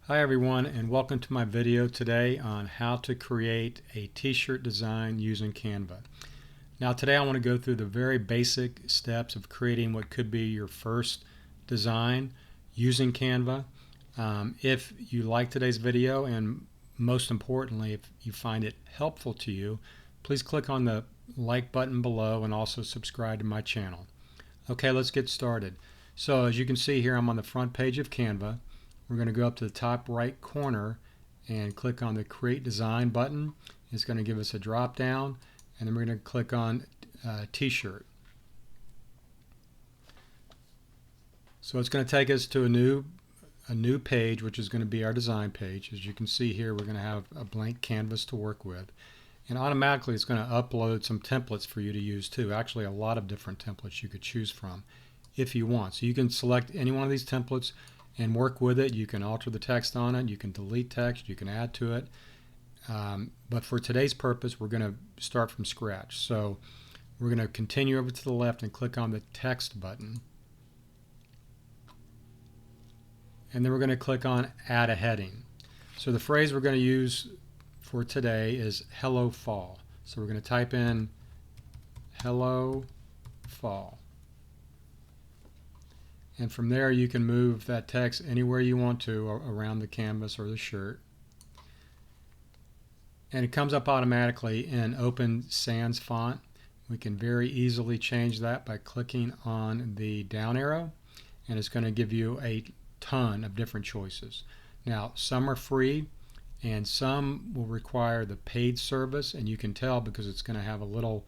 Hi everyone, and welcome to my video today on how to create a t-shirt design using Canva. Now today I want to go through the very basic steps of creating what could be your first design using Canva. If you like today's video, and most importantly if you find it helpful to you, please click on the like button below and also subscribe to my channel. Okay, let's get started. So as you can see here, I'm on the front page of Canva. We're going to go up to the top right corner and click on the Create Design button. It's going to give us a drop down, and then we're going to click on T-shirt. So it's going to take us to a new page, which is going to be our design page. As you can see here, we're going to have a blank canvas to work with. And automatically it's going to upload some templates for you to use too. Actually, a lot of different templates you could choose from if you want. So you can select any one of these templates and work with it. You can alter the text on it, you can delete text, you can add to it. But for today's purpose, we're going to start from scratch. So we're going to continue over to the left and click on the text button. And then we're going to click on Add a Heading. So the phrase we're going to use for today is Hello Fall. So we're going to type in Hello Fall. And from there you can move that text anywhere you want to around the canvas or the shirt. And it comes up automatically in Open Sans font. We can very easily change that by clicking on the down arrow, and it's going to give you a ton of different choices. Now some are free and some will require the paid service, and you can tell because it's going to have a little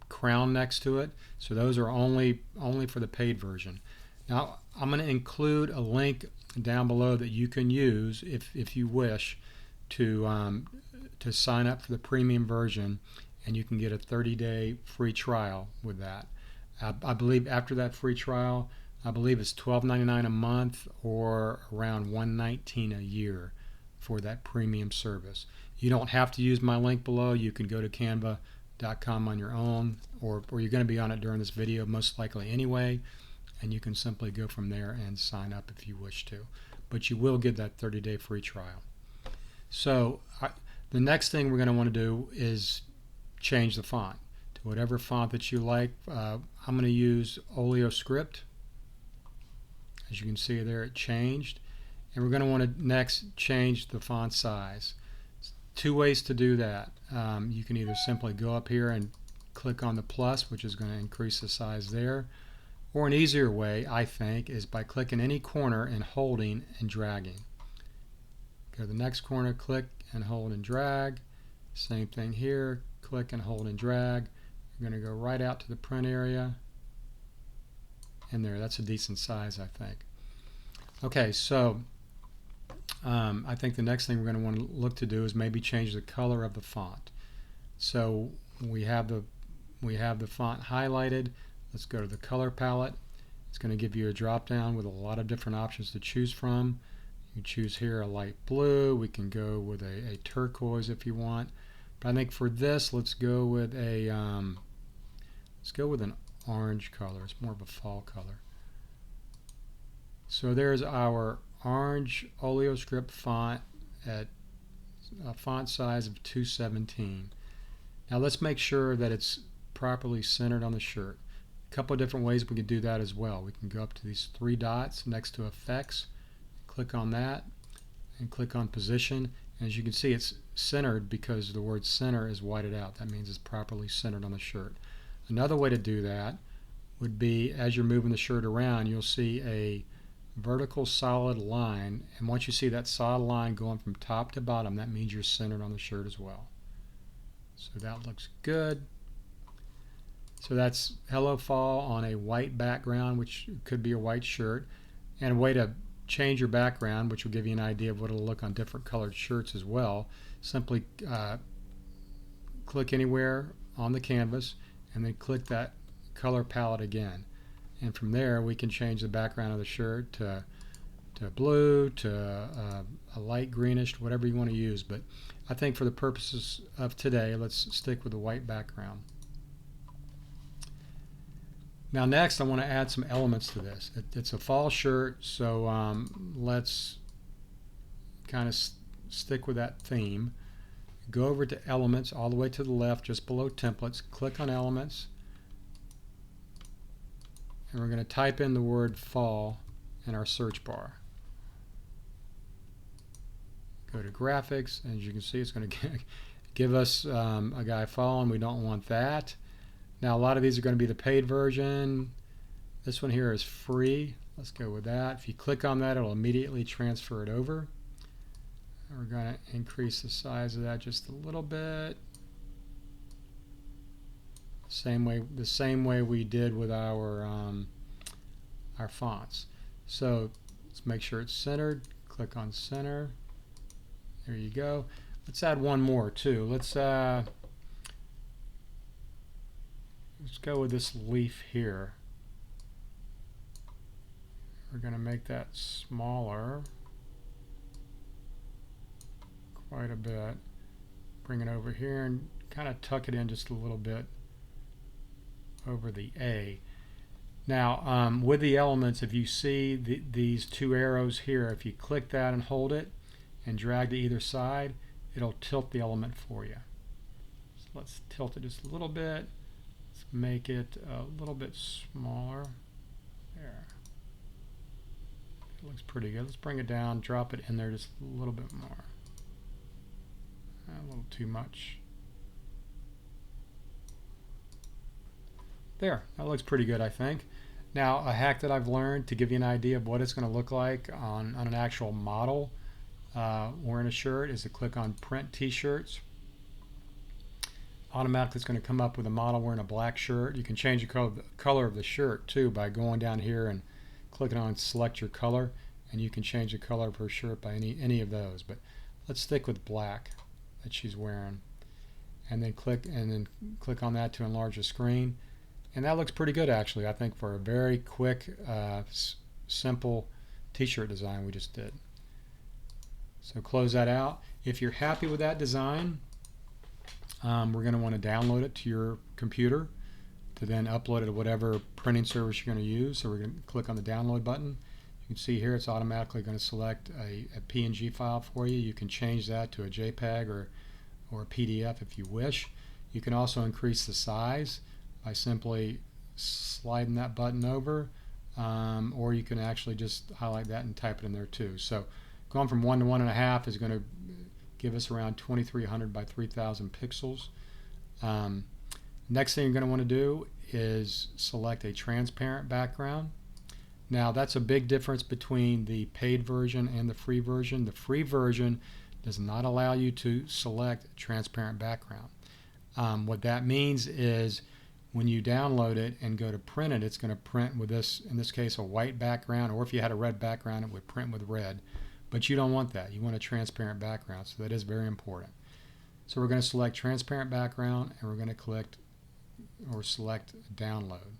crown next to it. So those are only for the paid version. Now I'm going to include a link down below that you can use if you wish to sign up for the premium version, and you can get a 30-day free trial with that. I believe after that free trial, I believe it's $12.99 a month or around $119 a year for that premium service. You don't have to use my link below. You can go to Canva.com on your own, or you're going to be on it during this video most likely anyway, and you can simply go from there and sign up if you wish to. But you will get that 30-day free trial. So the next thing we're going to want to do is change the font to whatever font that you like. I'm going to use OleoScript. As you can see there, it changed. And we're going to want to next change the font size. Two ways to do that. You can either simply go up here and click on the plus, which is going to increase the size there, or an easier way, I think, is by clicking any corner and holding and dragging. Go to the next corner, click and hold and drag. Same thing here, click and hold and drag. You're going to go right out to the print area, and there, that's a decent size, I think. Okay, so I think the next thing we're going to want to look to do is maybe change the color of the font. So we have the font highlighted. Let's go to the color palette. It's going to give you a drop down with a lot of different options to choose from. You choose here a light blue. We can go with a turquoise if you want. But I think for this, let's go with an orange color. It's more of a fall color. So there's our orange OleoScript font at a font size of 217. Now let's make sure that it's properly centered on the shirt. A couple of different ways we can do that as well. We can go up to these three dots next to Effects, click on that, and click on Position. And as you can see, it's centered because the word center is whited out. That means it's properly centered on the shirt. Another way to do that would be, as you're moving the shirt around, you'll see a vertical solid line, and once you see that solid line going from top to bottom, that means you're centered on the shirt as well. So that looks good. So that's Hello Fall on a white background, which could be a white shirt. And a way to change your background, which will give you an idea of what it'll look on different colored shirts as well, simply click anywhere on the canvas and then click that color palette again. And from there we can change the background of the shirt to blue, to a light greenish, whatever you want to use. But I think for the purposes of today, let's stick with the white background. Now next I want to add some elements to this. It's a fall shirt, so let's kind of stick with that theme. Go over to Elements all the way to the left, just below Templates. Click on Elements, and we're going to type in the word fall in our search bar. Go to Graphics, and as you can see, it's going to give us a guy falling. We don't want that. Now, a lot of these are going to be the paid version. This one here is free. Let's go with that. If you click on that, it'll immediately transfer it over. We're going to increase the size of that just a little bit. The same way we did with our fonts. So let's make sure it's centered. Click on center. There you go. Let's add one more too. Let's go with this leaf here. We're going to make that smaller quite a bit. Bring it over here and kind of tuck it in just a little bit over the A. Now, with the elements, if you see these two arrows here, if you click that and hold it and drag to either side, it'll tilt the element for you. So let's tilt it just a little bit. Let's make it a little bit smaller. There. It looks pretty good. Let's bring it down, drop it in there just a little bit more. A little too much. There, that looks pretty good, I think. Now, a hack that I've learned to give you an idea of what it's going to look like on an actual model wearing a shirt is to click on Print T-shirts. Automatically, it's going to come up with a model wearing a black shirt. You can change the color of the shirt too by going down here and clicking on Select Your Color, and you can change the color of her shirt by any of those. But let's stick with black that she's wearing, and then click on that to enlarge the screen. And that looks pretty good, actually, I think, for a very quick, simple t-shirt design we just did. So close that out. If you're happy with that design, we're going to want to download it to your computer to then upload it to whatever printing service you're going to use. So we're going to click on the download button. You can see here it's automatically going to select a PNG file for you. You can change that to a JPEG or a PDF if you wish. You can also increase the size by simply sliding that button over, or you can actually just highlight that and type it in there too. So going from 1 to 1.5 is going to give us around 2300 by 3000 pixels. Next thing you're going to want to do is select a transparent background. Now that's a big difference between the paid version and the free version. The free version does not allow you to select transparent background. What that means is when you download it and go to print it, it's going to print with this, in this case, a white background, or if you had a red background, it would print with red. But you don't want that. You want a transparent background, so that is very important. So we're going to select transparent background, and we're going to click or select download.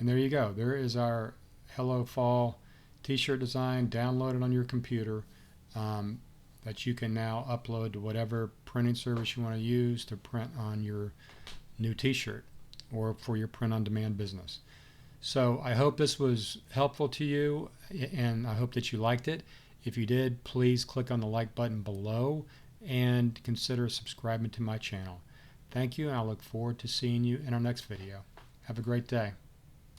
And there you go. There is our Hello Fall t-shirt design downloaded on your computer that you can now upload to whatever printing service you want to use to print on your new t-shirt or for your print-on-demand business. So I hope this was helpful to you, and I hope that you liked it. If you did, please click on the like button below and consider subscribing to my channel. Thank you, and I look forward to seeing you in our next video. Have a great day.